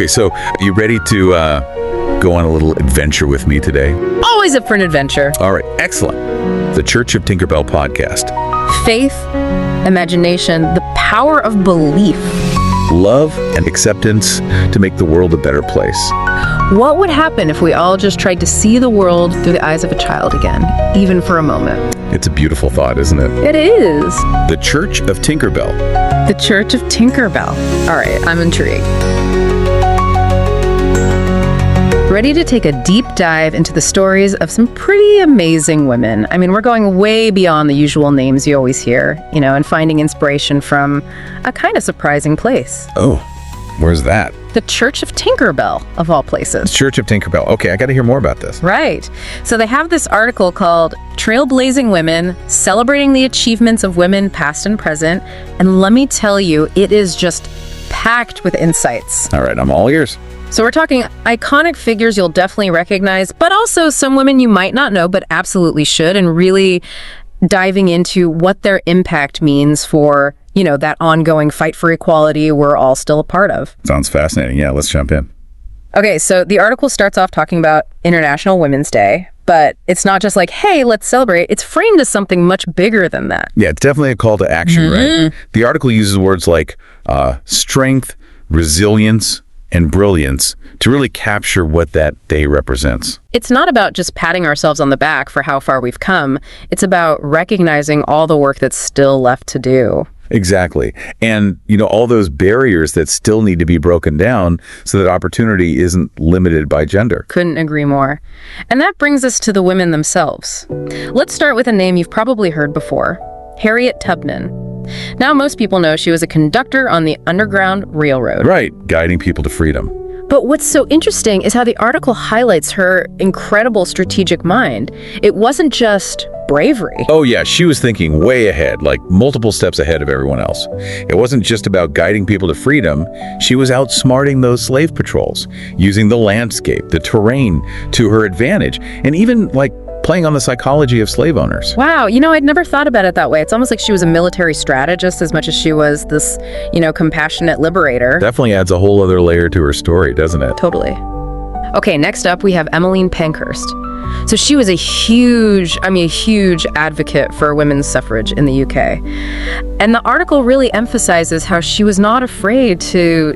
Okay, so are you ready to go on a little adventure with me today? Always up for an adventure. All right, excellent. The Church of Tinkerbell podcast. Faith, imagination, the power of belief. Love and acceptance to make the world a better place. What would happen if we all just tried to see the world through the eyes of a child again, even for a moment? It's a beautiful thought, isn't it? It is. The Church of Tinkerbell. The Church of Tinkerbell. All right, I'm intrigued. Ready to take a deep dive into the stories of some pretty amazing women. I mean, we're going way beyond the usual names you always hear, and finding inspiration from a kind of surprising place. Oh, where's that? The Church of Tinkerbell, of all places. Church of Tinkerbell. Okay, I got to hear more about this. Right. So they have this article called Trailblazing Women, Celebrating the Achievements of Women Past and Present. And let me tell you, it is just packed with insights. All right, I'm all ears. So we're talking iconic figures you'll definitely recognize, but also some women you might not know, but absolutely should, and really diving into what their impact means for, that ongoing fight for equality we're all still a part of. Sounds fascinating. Yeah, let's jump in. Okay, so the article starts off talking about International Women's Day, but it's not just like, hey, let's celebrate. It's framed as something much bigger than that. Yeah, it's definitely a call to action, right? The article uses words like strength, resilience, and brilliance to really capture what that day represents. It's not about just patting ourselves on the back for how far we've come. It's about recognizing all the work that's still left to do. Exactly. And, all those barriers that still need to be broken down so that opportunity isn't limited by gender. Couldn't agree more. And that brings us to the women themselves. Let's start with a name you've probably heard before, Harriet Tubman. Now, most people know she was a conductor on the Underground Railroad. Right, guiding people to freedom. But what's so interesting is how the article highlights her incredible strategic mind. It wasn't just bravery. Oh yeah, she was thinking way ahead, like multiple steps ahead of everyone else. It wasn't just about guiding people to freedom. She was outsmarting those slave patrols, using the landscape, the terrain to her advantage, and even playing on the psychology of slave owners. Wow, I'd never thought about it that way. It's almost like she was a military strategist as much as she was this, compassionate liberator. Definitely adds a whole other layer to her story, doesn't it? Totally. Okay, next up we have Emmeline Pankhurst. So she was a huge advocate for women's suffrage in the UK. And the article really emphasizes how she was not afraid to,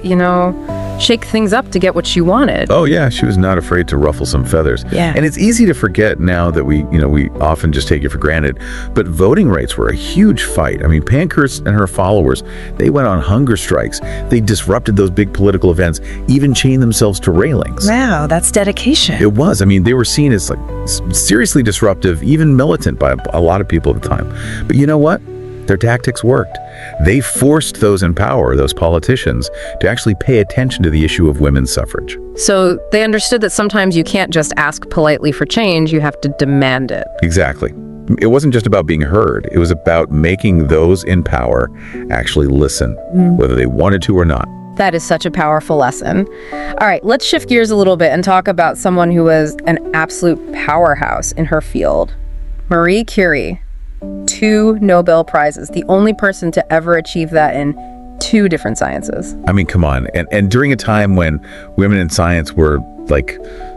shake things up to get what she wanted. Oh yeah, she was not afraid to ruffle some feathers. Yeah. And it's easy to forget now that we often just take it for granted, but voting rights were a huge fight. I mean, Pankhurst and her followers, they went on hunger strikes. They disrupted those big political events, even chained themselves to railings. Wow, that's dedication. It was. I mean, they were seen as seriously disruptive, even militant by a lot of people at the time. But you know what? Their tactics worked. They forced those in power, those politicians, to actually pay attention to the issue of women's suffrage. So they understood that sometimes you can't just ask politely for change, you have to demand it. Exactly. It wasn't just about being heard. It was about making those in power actually listen, whether they wanted to or not. That is such a powerful lesson. All right, let's shift gears a little bit and talk about someone who was an absolute powerhouse in her field. Marie Curie. 2 Nobel Prizes, the only person to ever achieve that in 2 different sciences. I mean, come on. And during a time when women in science were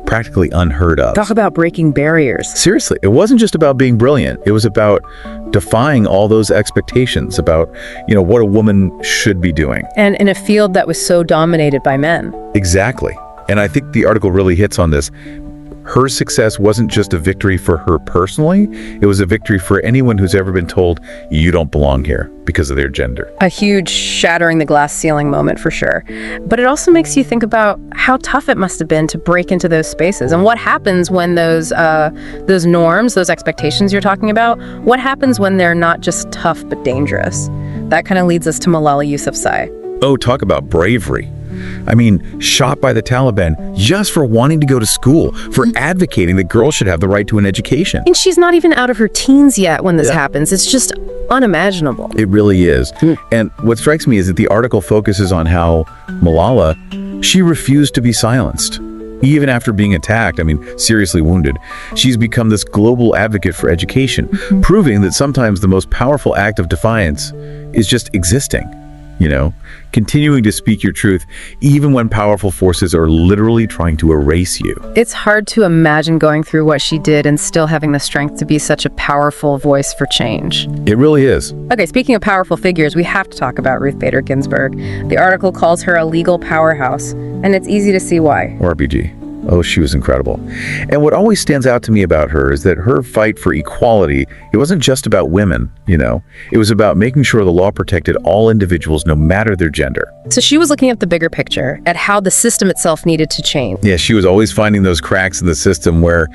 practically unheard of. Talk about breaking barriers. Seriously, it wasn't just about being brilliant. It was about defying all those expectations about, what a woman should be doing. And in a field that was so dominated by men. Exactly. And I think the article really hits on this. Her success wasn't just a victory for her personally, it was a victory for anyone who's ever been told, you don't belong here because of their gender. A huge shattering the glass ceiling moment for sure. But it also makes you think about how tough it must have been to break into those spaces and what happens when those norms, those expectations you're talking about, what happens when they're not just tough but dangerous. That kind of leads us to Malala Yousafzai. Oh, talk about bravery. I mean, shot by the Taliban just for wanting to go to school, for advocating that girls should have the right to an education. And she's not even out of her teens yet when this happens. It's just unimaginable. It really is. And what strikes me is that the article focuses on how Malala, she refused to be silenced. Even after being attacked, seriously wounded, she's become this global advocate for education, proving that sometimes the most powerful act of defiance is just existing. continuing to speak your truth even when powerful forces are literally trying to erase you. It's hard to imagine going through what she did and still having the strength to be such a powerful voice for change. It really is. Okay, speaking of powerful figures, we have to talk about Ruth Bader Ginsburg. The article calls her a legal powerhouse, and it's easy to see why. RPG. Oh, she was incredible. And what always stands out to me about her is that her fight for equality, it wasn't just about women, It was about making sure the law protected all individuals, no matter their gender. So she was looking at the bigger picture, at how the system itself needed to change. Yeah, she was always finding those cracks in the system where,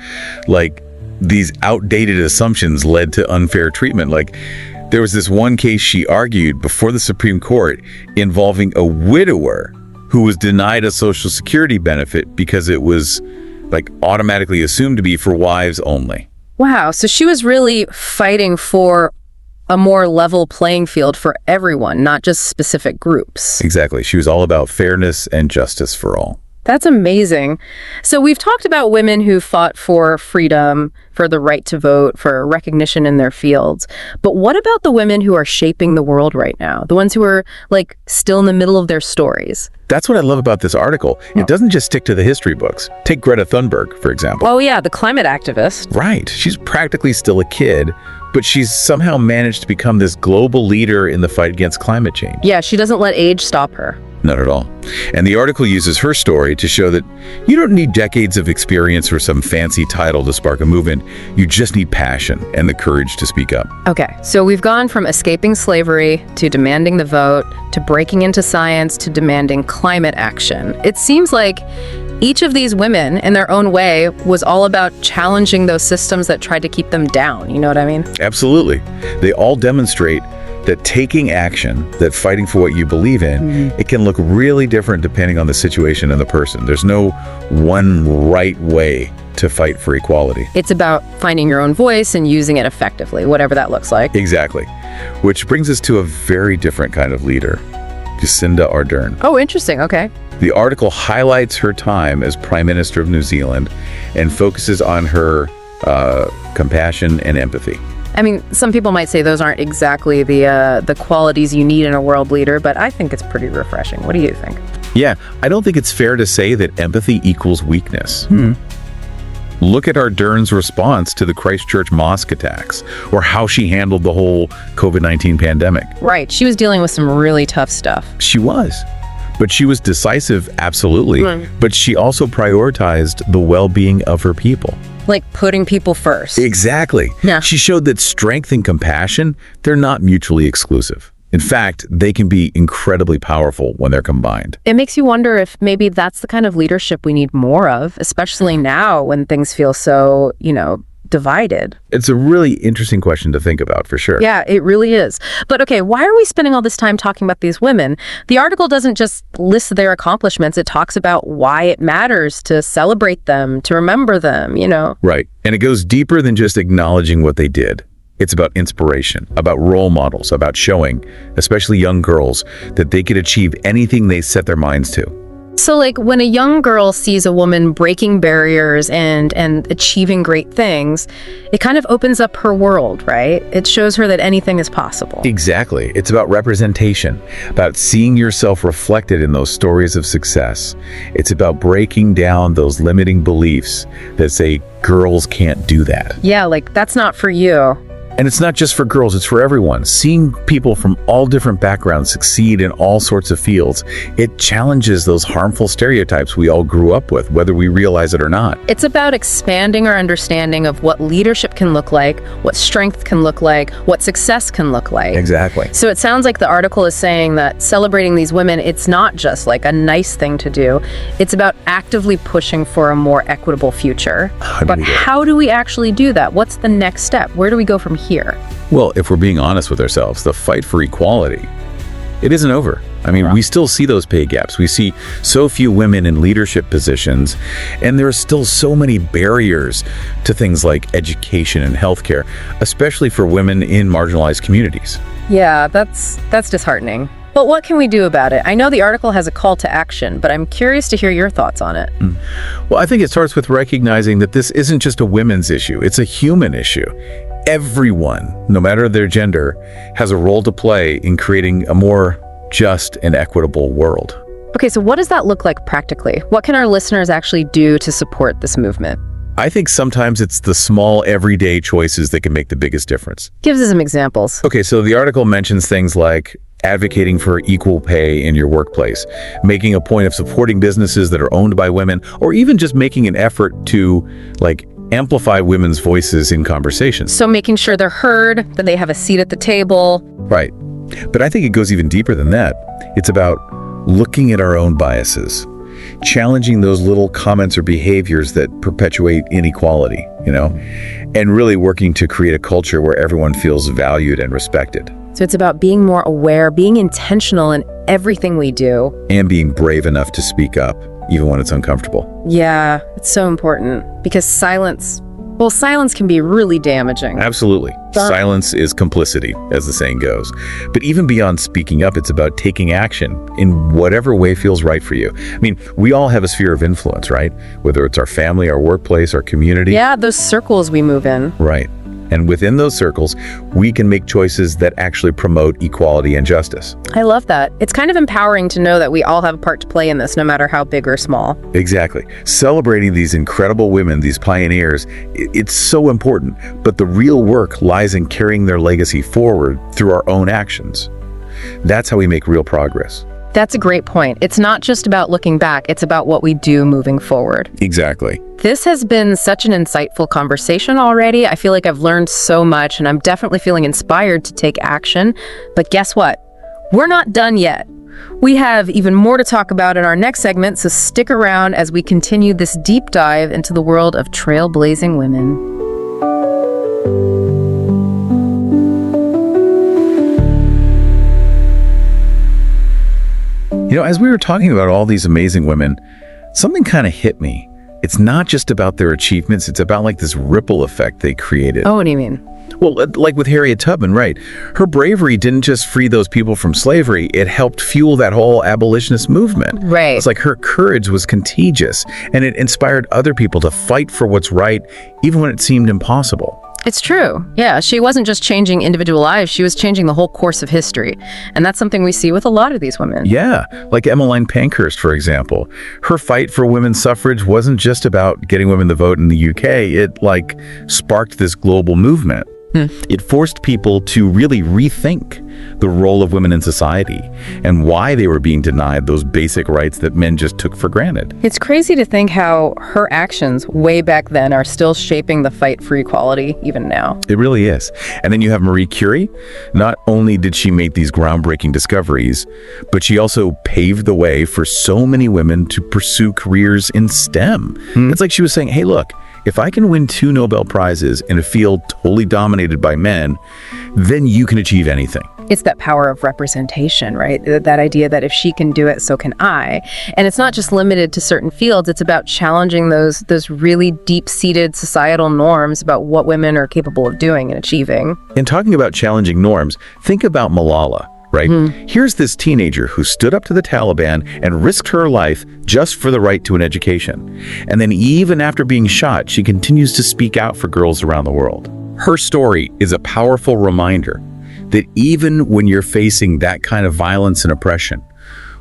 these outdated assumptions led to unfair treatment. There was this one case she argued before the Supreme Court involving a widower who was denied a Social Security benefit because it was automatically assumed to be for wives only. Wow, so she was really fighting for a more level playing field for everyone, not just specific groups. Exactly. She was all about fairness and justice for all. That's amazing. So we've talked about women who fought for freedom, for the right to vote, for recognition in their fields. But what about the women who are shaping the world right now? The ones who are still in the middle of their stories? That's what I love about this article. It doesn't just stick to the history books. Take Greta Thunberg, for example. Oh yeah, the climate activist. Right. She's practically still a kid, but she's somehow managed to become this global leader in the fight against climate change. Yeah, she doesn't let age stop her. Not at all. And the article uses her story to show that you don't need decades of experience or some fancy title to spark a movement. You just need passion and the courage to speak up. Okay, so we've gone from escaping slavery to demanding the vote to breaking into science to demanding climate action. It seems like each of these women, in their own way, was all about challenging those systems that tried to keep them down. You know what I mean? Absolutely. They all demonstrate that taking action, that fighting for what you believe in, it can look really different depending on the situation and the person. There's no one right way to fight for equality. It's about finding your own voice and using it effectively, whatever that looks like. Exactly. Which brings us to a very different kind of leader, Jacinda Ardern. Oh, interesting. Okay. The article highlights her time as Prime Minister of New Zealand and focuses on her compassion and empathy. I mean, some people might say those aren't exactly the qualities you need in a world leader, but I think it's pretty refreshing. What do you think? Yeah, I don't think it's fair to say that empathy equals weakness. Look at Ardern's response to the Christchurch mosque attacks, or how she handled the whole COVID-19 pandemic. Right, she was dealing with some really tough stuff. She was. But she was decisive, absolutely. But she also prioritized the well-being of her people. Putting people first. Exactly. Yeah. She showed that strength and compassion, they're not mutually exclusive. In fact, they can be incredibly powerful when they're combined. It makes you wonder if maybe that's the kind of leadership we need more of, especially now when things feel so, divided. It's a really interesting question to think about, for sure. Yeah, it really is. But okay, why are we spending all this time talking about these women? The article doesn't just list their accomplishments. It talks about why it matters to celebrate them, to remember them, Right. And it goes deeper than just acknowledging what they did. It's about inspiration, about role models, about showing, especially young girls, that they could achieve anything they set their minds to. So when a young girl sees a woman breaking barriers and achieving great things, it kind of opens up her world, right? It shows her that anything is possible. Exactly. It's about representation, about seeing yourself reflected in those stories of success. It's about breaking down those limiting beliefs that say girls can't do that. Yeah, that's not for you. And it's not just for girls, it's for everyone. Seeing people from all different backgrounds succeed in all sorts of fields, it challenges those harmful stereotypes we all grew up with, whether we realize it or not. It's about expanding our understanding of what leadership can look like, what strength can look like, what success can look like. Exactly. So it sounds like the article is saying that celebrating these women, it's not just a nice thing to do. It's about actively pushing for a more equitable future. But how do we actually do that? What's the next step? Where do we go from here? Well, if we're being honest with ourselves, the fight for equality, it isn't over. I mean, we still see those pay gaps. We see so few women in leadership positions, and there are still so many barriers to things like education and healthcare, especially for women in marginalized communities. Yeah, that's disheartening. But what can we do about it? I know the article has a call to action, but I'm curious to hear your thoughts on it. Well, I think it starts with recognizing that this isn't just a women's issue. It's a human issue. Everyone, no matter their gender, has a role to play in creating a more just and equitable world. Okay, so what does that look like practically? What can our listeners actually do to support this movement? I think sometimes it's the small everyday choices that can make the biggest difference. Give us some examples. Okay, so the article mentions things like advocating for equal pay in your workplace, making a point of supporting businesses that are owned by women, or even just making an effort to amplify women's voices in conversations. So making sure they're heard, that they have a seat at the table. Right. But I think it goes even deeper than that. It's about looking at our own biases, challenging those little comments or behaviors that perpetuate inequality, and really working to create a culture where everyone feels valued and respected. So it's about being more aware, being intentional in everything we do. And being brave enough to speak up, even when it's uncomfortable. Yeah, it's so important because silence can be really damaging. Absolutely. Silence is complicity, as the saying goes. But even beyond speaking up, it's about taking action in whatever way feels right for you. I mean, we all have a sphere of influence, right? Whether it's our family, our workplace, our community. Yeah, those circles we move in. Right. And within those circles, we can make choices that actually promote equality and justice. I love that. It's kind of empowering to know that we all have a part to play in this, no matter how big or small. Exactly. Celebrating these incredible women, these pioneers, it's so important. But the real work lies in carrying their legacy forward through our own actions. That's how we make real progress. That's a great point. It's not just about looking back, it's about what we do moving forward. Exactly. This has been such an insightful conversation already. I feel like I've learned so much, and I'm definitely feeling inspired to take action. But guess what? We're not done yet. We have even more to talk about in our next segment, so stick around as we continue this deep dive into the world of trailblazing women. As we were talking about all these amazing women, something kind of hit me. It's not just about their achievements, it's about this ripple effect they created. Oh, what do you mean? Well, like with Harriet Tubman, right? Her bravery didn't just free those people from slavery, it helped fuel that whole abolitionist movement. Right. It's like her courage was contagious, and it inspired other people to fight for what's right, even when it seemed impossible. It's true. Yeah, she wasn't just changing individual lives, she was changing the whole course of history. And that's something we see with a lot of these women. Yeah, like Emmeline Pankhurst, for example. Her fight for women's suffrage wasn't just about getting women to vote in the UK. It sparked this global movement. It forced people to really rethink the role of women in society and why they were being denied those basic rights that men just took for granted. It's crazy to think how her actions way back then are still shaping the fight for equality even now. It really is. And then you have Marie Curie. Not only did she make these groundbreaking discoveries, but she also paved the way for so many women to pursue careers in STEM. It's like she was saying, hey, look, if I can win 2 Nobel Prizes in a field totally dominated by men, then you can achieve anything. It's that power of representation, right? That idea that if she can do it, so can I. And it's not just limited to certain fields. It's about challenging those really deep-seated societal norms about what women are capable of doing and achieving. In talking about challenging norms, think about Malala. Right? Here's this teenager who stood up to the Taliban and risked her life just for the right to an education. And then even after being shot, she continues to speak out for girls around the world. Her story is a powerful reminder that even when you're facing that kind of violence and oppression,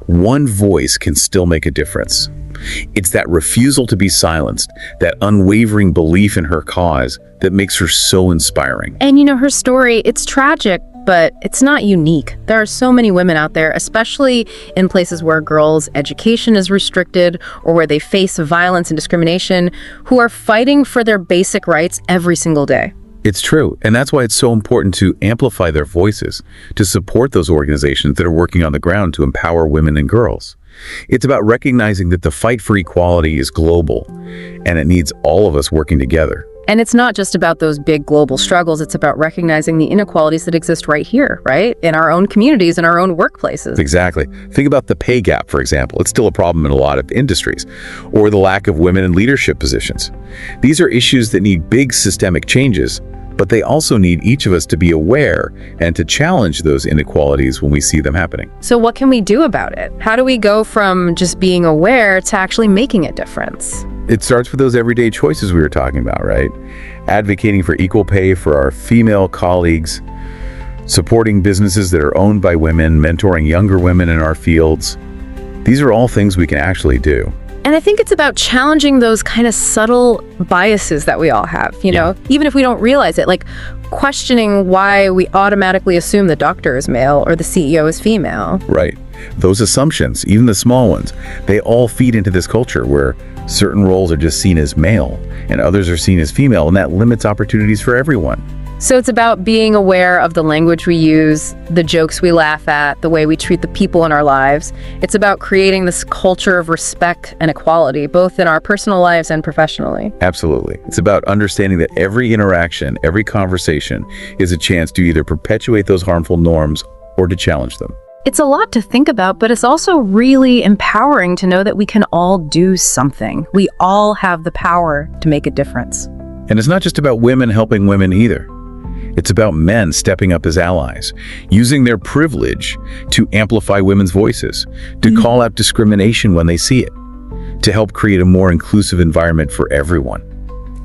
one voice can still make a difference. It's that refusal to be silenced, that unwavering belief in her cause that makes her so inspiring. And her story, it's tragic, but it's not unique. There are so many women out there, especially in places where girls' education is restricted or where they face violence and discrimination, who are fighting for their basic rights every single day. It's true, and that's why it's so important to amplify their voices, to support those organizations that are working on the ground to empower women and girls. It's about recognizing that the fight for equality is global, and it needs all of us working together. And it's not just about those big global struggles, it's about recognizing the inequalities that exist right here, right? In our own communities, in our own workplaces. Exactly. Think about the pay gap, for example. It's still a problem in a lot of industries, or the lack of women in leadership positions. These are issues that need big systemic changes, but they also need each of us to be aware and to challenge those inequalities when we see them happening. So what can we do about it? How do we go from just being aware to actually making a difference? It starts with those everyday choices we were talking about, right? Advocating for equal pay for our female colleagues, supporting businesses that are owned by women, mentoring younger women in our fields. These are all things we can actually do. And I think it's about challenging those kind of subtle biases that we all have, even if we don't realize it, like questioning why we automatically assume the doctor is male or the CEO is female. Right. Those assumptions, even the small ones, they all feed into this culture where certain roles are just seen as male and others are seen as female, and that limits opportunities for everyone. So it's about being aware of the language we use, the jokes we laugh at, the way we treat the people in our lives. It's about creating this culture of respect and equality, both in our personal lives and professionally. Absolutely. It's about understanding that every interaction, every conversation is a chance to either perpetuate those harmful norms or to challenge them. It's a lot to think about, but it's also really empowering to know that we can all do something. We all have the power to make a difference. And it's not just about women helping women either. It's about men stepping up as allies, using their privilege to amplify women's voices, to call out discrimination when they see it, to help create a more inclusive environment for everyone.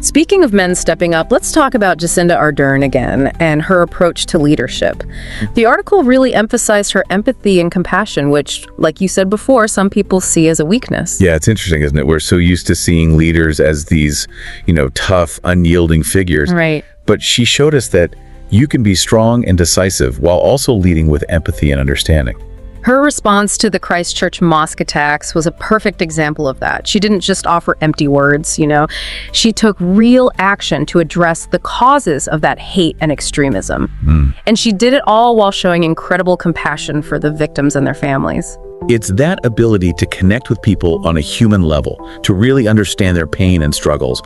Speaking of men stepping up, let's talk about Jacinda Ardern again and her approach to leadership. The article really emphasized her empathy and compassion, which, like you said before, some people see as a weakness. Yeah, it's interesting, isn't it? We're so used to seeing leaders as these, tough, unyielding figures. Right. But she showed us that you can be strong and decisive while also leading with empathy and understanding. Her response to the Christchurch mosque attacks was a perfect example of that. She didn't just offer empty words, She took real action to address the causes of that hate and extremism. And she did it all while showing incredible compassion for the victims and their families. It's that ability to connect with people on a human level, to really understand their pain and struggles,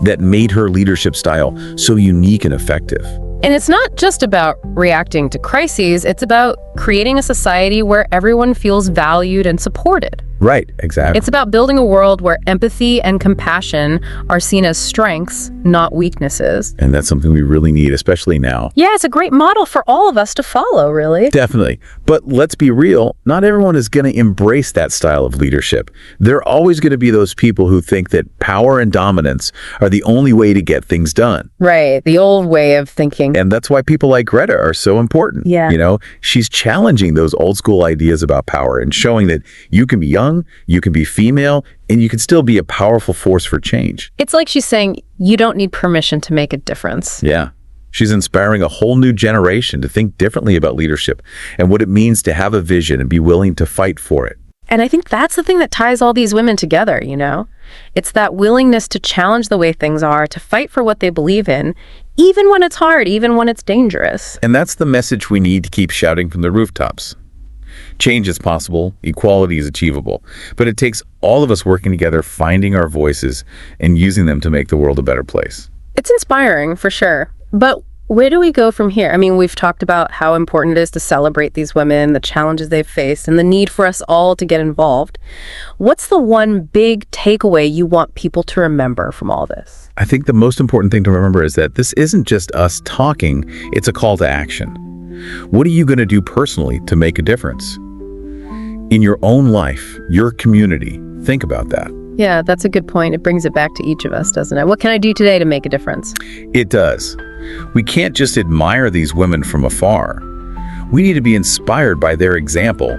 that made her leadership style so unique and effective. And it's not just about reacting to crises, it's about creating a society where everyone feels valued and supported. Right, exactly. It's about building a world where empathy and compassion are seen as strengths, not weaknesses. And that's something we really need, especially now. Yeah, it's a great model for all of us to follow, really. Definitely. But let's be real, not everyone is going to embrace that style of leadership. There are always going to be those people who think that power and dominance are the only way to get things done. Right, the old way of thinking. And that's why people like Greta are so important. Yeah. She's challenging those old school ideas about power and showing that you can be young, you can be female, and you can still be a powerful force for change. It's like she's saying, you don't need permission to make a difference. Yeah. She's inspiring a whole new generation to think differently about leadership and what it means to have a vision and be willing to fight for it. And I think that's the thing that ties all these women together, It's that willingness to challenge the way things are, to fight for what they believe in, even when it's hard, even when it's dangerous. And that's the message we need to keep shouting from the rooftops. Change is possible, equality is achievable, but it takes all of us working together, finding our voices, and using them to make the world a better place. It's inspiring, for sure. But where do we go from here? I mean, we've talked about how important it is to celebrate these women, the challenges they've faced, and the need for us all to get involved. What's the one big takeaway you want people to remember from all this? I think the most important thing to remember is that this isn't just us talking, it's a call to action. What are you going to do personally to make a difference? In your own life, your community, think about that. Yeah, that's a good point. It brings it back to each of us, doesn't it? What can I do today to make a difference? It does. We can't just admire these women from afar. We need to be inspired by their example,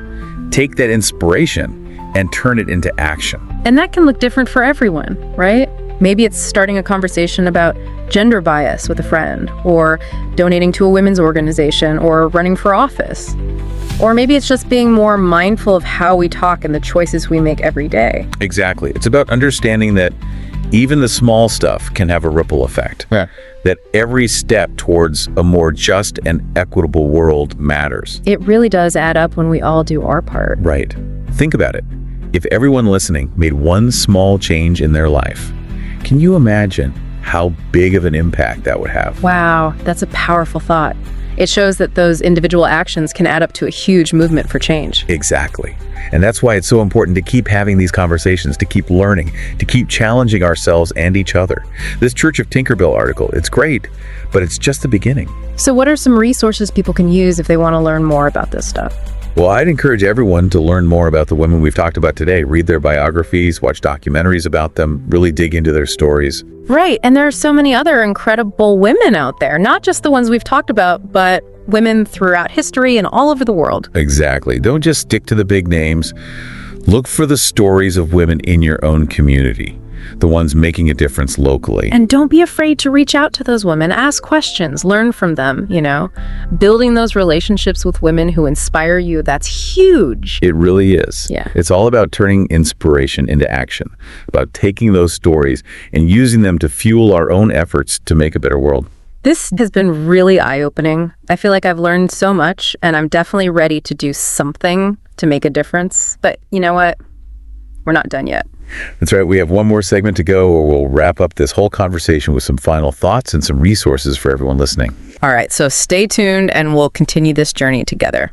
take that inspiration, and turn it into action. And that can look different for everyone, right? Maybe it's starting a conversation about gender bias with a friend, or donating to a women's organization, or running for office. Or maybe it's just being more mindful of how we talk and the choices we make every day. Exactly. It's about understanding that even the small stuff can have a ripple effect. Yeah. That every step towards a more just and equitable world matters. It really does add up when we all do our part. Right. Think about it. If everyone listening made one small change in their life, can you imagine how big of an impact that would have? Wow, that's a powerful thought. It shows that those individual actions can add up to a huge movement for change. Exactly. And that's why it's so important to keep having these conversations, to keep learning, to keep challenging ourselves and each other. This Church of Tinkerbell article, it's great, but it's just the beginning. So what are some resources people can use if they want to learn more about this stuff? Well, I'd encourage everyone to learn more about the women we've talked about today. Read their biographies, watch documentaries about them, really dig into their stories. Right, and there are so many other incredible women out there, not just the ones we've talked about, but women throughout history and all over the world. Exactly. Don't just stick to the big names. Look for the stories of women in your own community, the ones making a difference locally. And don't be afraid to reach out to those women, ask questions, learn from them, Building those relationships with women who inspire you, that's huge. It really is. Yeah. It's all about turning inspiration into action, about taking those stories and using them to fuel our own efforts to make a better world. This has been really eye-opening. I feel like I've learned so much, and I'm definitely ready to do something to make a difference. But you know what? We're not done yet. That's right. We have one more segment to go, or we'll wrap up this whole conversation with some final thoughts and some resources for everyone listening. All right, so stay tuned and we'll continue this journey together.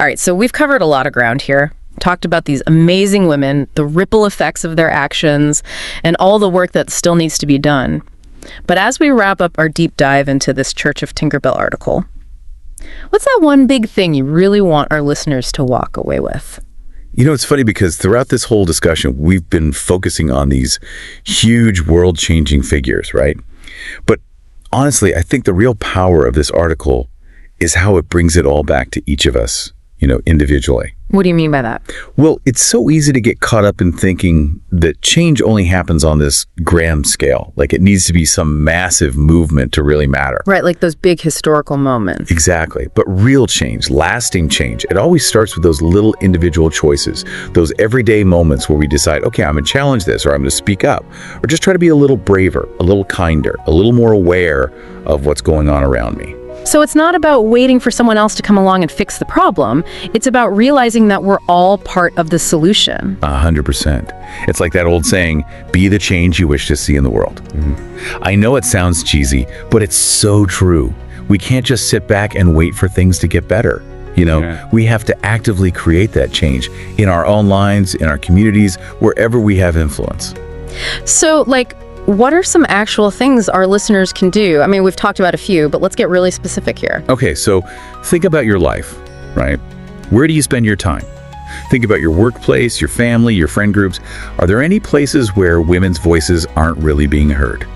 All right, so we've covered a lot of ground here. Talked about these amazing women, the ripple effects of their actions, and all the work that still needs to be done. But as we wrap up our deep dive into this Church of Tinkerbell article, what's that one big thing you really want our listeners to walk away with? It's funny because throughout this whole discussion, we've been focusing on these huge world-changing figures, right? But honestly, I think the real power of this article is how it brings it all back to each of us, individually. What do you mean by that? Well, it's so easy to get caught up in thinking that change only happens on this grand scale. Like it needs to be some massive movement to really matter. Right, like those big historical moments. Exactly. But real change, lasting change, it always starts with those little individual choices, those everyday moments where we decide, okay, I'm going to challenge this, or I'm going to speak up, or just try to be a little braver, a little kinder, a little more aware of what's going on around me. So it's not about waiting for someone else to come along and fix the problem. It's about realizing that we're all part of the solution. 100%. It's like that old saying, be the change you wish to see in the world. I know it sounds cheesy, but it's so true. We can't just sit back and wait for things to get better. We have to actively create that change in our own lives, in our communities, wherever we have influence. So, what are some actual things our listeners can do? I mean, we've talked about a few, but let's get really specific here. Okay, so think about your life, right? Where do you spend your time? Think about your workplace, your family, your friend groups. Are there any places where women's voices aren't really being heard?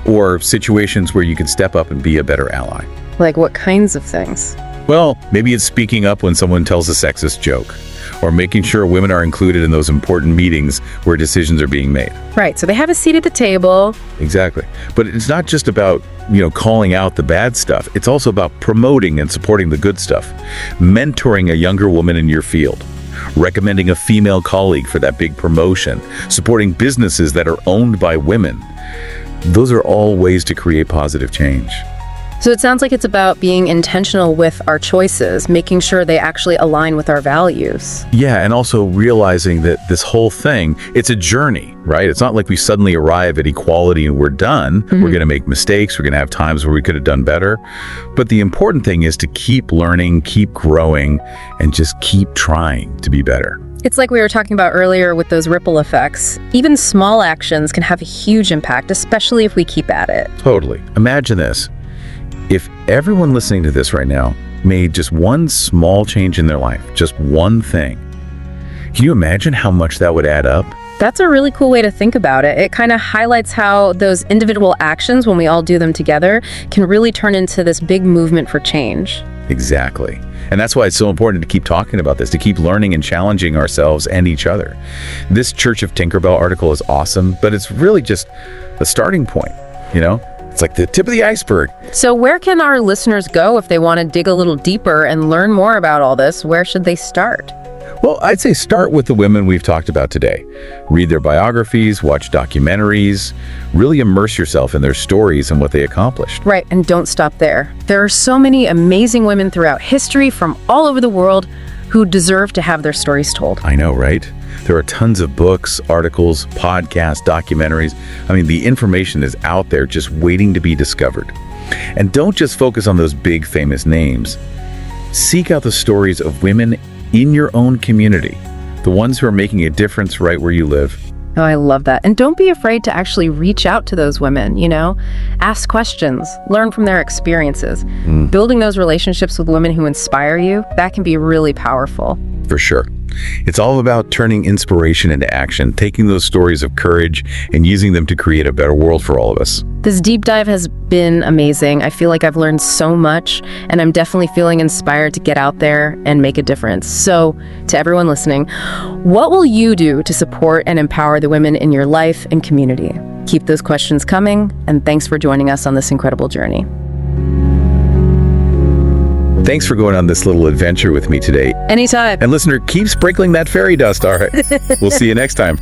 Or situations where you can step up and be a better ally? Like what kinds of things? Well, maybe it's speaking up when someone tells a sexist joke, or making sure women are included in those important meetings where decisions are being made. Right, so they have a seat at the table. Exactly. But it's not just about, calling out the bad stuff. It's also about promoting and supporting the good stuff. Mentoring a younger woman in your field. Recommending a female colleague for that big promotion. Supporting businesses that are owned by women. Those are all ways to create positive change. So it sounds like it's about being intentional with our choices, making sure they actually align with our values. Yeah, and also realizing that this whole thing, it's a journey, right? It's not like we suddenly arrive at equality and we're done. We're going to make mistakes. We're going to have times where we could have done better. But the important thing is to keep learning, keep growing, and just keep trying to be better. It's like we were talking about earlier with those ripple effects. Even small actions can have a huge impact, especially if we keep at it. Totally. Imagine this. If everyone listening to this right now made just one small change in their life, just one thing, can you imagine how much that would add up? That's a really cool way to think about it. It kind of highlights how those individual actions, when we all do them together, can really turn into this big movement for change. Exactly. And that's why it's so important to keep talking about this, to keep learning and challenging ourselves and each other. This Church of Tinkerbell article is awesome, but it's really just the starting point, It's like the tip of the iceberg. So where can our listeners go if they want to dig a little deeper and learn more about all this? Where should they start? Well, I'd say start with the women we've talked about today. Read their biographies, watch documentaries, really immerse yourself in their stories and what they accomplished. Right, and don't stop there. There are so many amazing women throughout history from all over the world who deserve to have their stories told. I know, right? There are tons of books, articles, podcasts, documentaries. I mean, the information is out there just waiting to be discovered. And don't just focus on those big famous names. Seek out the stories of women in your own community, the ones who are making a difference right where you live. Oh, I love that. And don't be afraid to actually reach out to those women, ask questions, learn from their experiences. Building those relationships with women who inspire you, that can be really powerful. For sure. It's all about turning inspiration into action, taking those stories of courage and using them to create a better world for all of us. This deep dive has been amazing. I feel like I've learned so much, and I'm definitely feeling inspired to get out there and make a difference. So, to everyone listening, what will you do to support and empower the women in your life and community? Keep those questions coming, and thanks for joining us on this incredible journey. Thanks for going on this little adventure with me today. Anytime. And listener, keep sprinkling that fairy dust, all right? We'll see you next time.